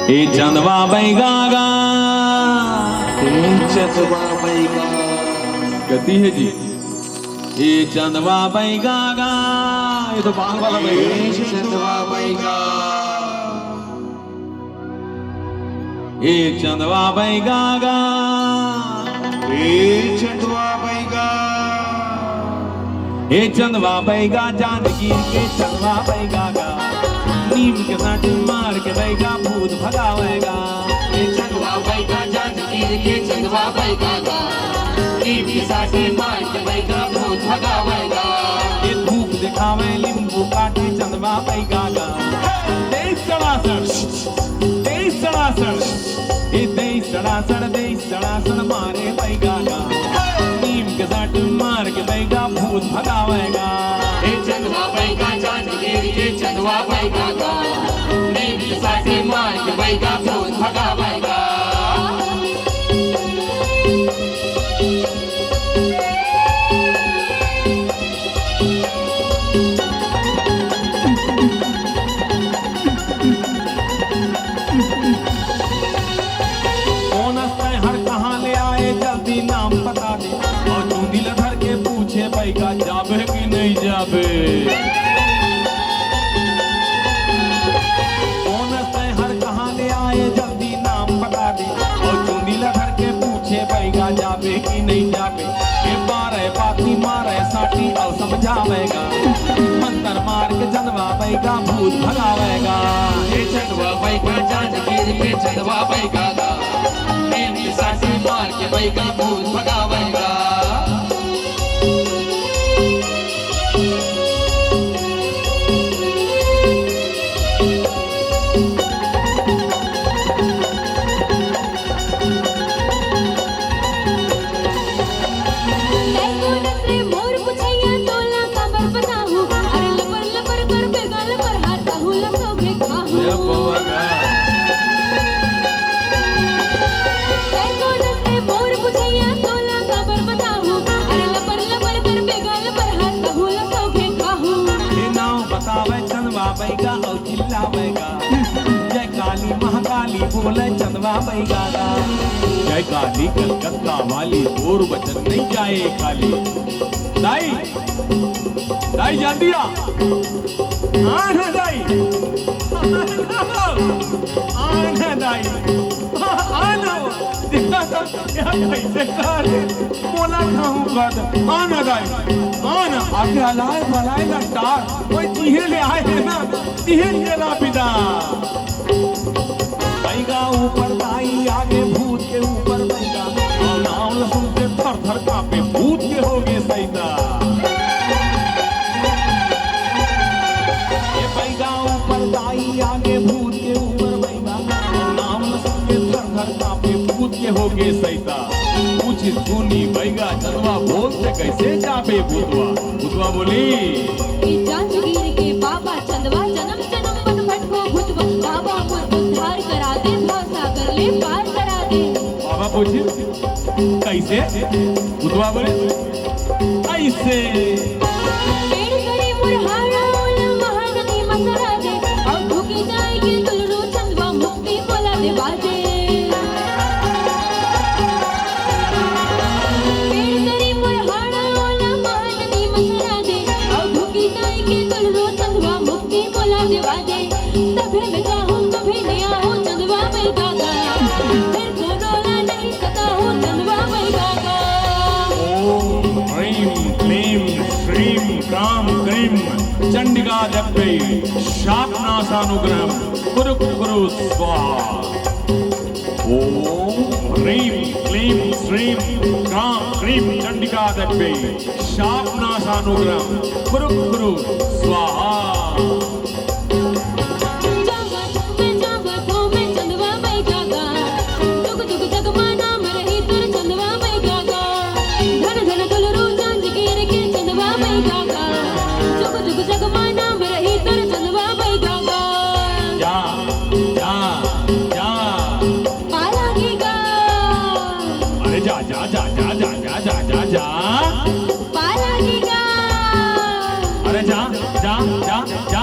ए चंदवा बैगागा, चंदवा बैगा गति है जी। ए चंदवा बैगागा, ये तो बांग वाला बैगा। चंदवा बैगा ए चंदवा बैगागा, चंदवा बैगा ए चंदवा बैगा, जानकीर के चंदवा बैगागा, नीम के साथ मार के बैगा भूत भगावेगा। चंदवा बैगा जानकीर के चंदवा बैगा नीम के साथ मार के बैगा भूत भगावेगा। ये धूप दिखावे नींबू काटे चंदवा बैगागा, देश सड़ासड़ देश सड़ासड़, ये देश सड़ासड़ मारे बैगागा, नीम के साथ मार के बैगा भूत भगावेगा। चंदवा बैगा जानकीर के चंदवा बैगा नीम के साथ मार के बैगा भूत भगावेगा। बैगा जाबे कि नहीं जाबे, कौन से हर कहाँ ले आए जल्दी नाम बता दे, और चुंदी लधर के पूछे बैगा जाबे कि नहीं जाबे। ये बारह बाती मारे साटी और समझावेगा, मंतर मार के चंदवा बैगा भूत भगावेगा। ये चंदवा बैगा जानकीर के चंदवा बैगा नीम के साथ मार के बैगा भूत भगावेगा। बैगा और चिल्लावेगा, जय काली महाकाली बोले चंदवा बैगागा, जय काली कलकत्ता वाली और वचन नहीं जाए खाली। दाई दाई जान दिया आन है दाई, आन है दाई, आन दिखा था कैसे कर बोला खाऊं कर आन है दाई, आन आगे हलाए भलाए लगता कोई चीहे ले आए हैं ना, चीहे लेला पिता। बैगा ऊपर दाई आगे भूत के ऊपर बैगा, और नाम लसुन के थर थर कांपे भूत के हो गए सैदा। ये बैगा ऊपर दाई आगे भूत के ऊपर बैगा, और नाम लसुन के थर थर कांपे भूत के हो गए सैदा। पूछ सुनी बैगा चंदवा बोलते कैसे जाबे भूतवा, भूतवा बोली जानकीर के बाबा चंदवा जन्म जन्म बन भटको भूतवा, बाबा मुझको उद्धार करा दे, भवसागर ले पार करा दे। बाबा पूछे कैसे, भूतवा बोले ऐसे पेड़ करे मुरहारा ओल महानदी मसरा दे, अब भूखी जाएगी तुलरू चंदवा मुक्ति बोला दे बाजे। तभी मैं चाहूं कभी नहीं आऊं चंदवा बैगागा, फिर को रोला नहीं सकता हूं चंदवा बैगागा। ओम ह्रीं क्लीं श्रीं क्रां क्रीं चंडिका देवी शापनाशानुग्रहं कुरु कुरु स्वाहा। ओम ह्रीं क्लीं श्रीं क्रां क्रीं चंडिका देवी शापनाशानुग्रहं कुरु कुरु स्वाहा। जा जा जा जा जा जा जा जा जा पाला अरे जा जा जा जा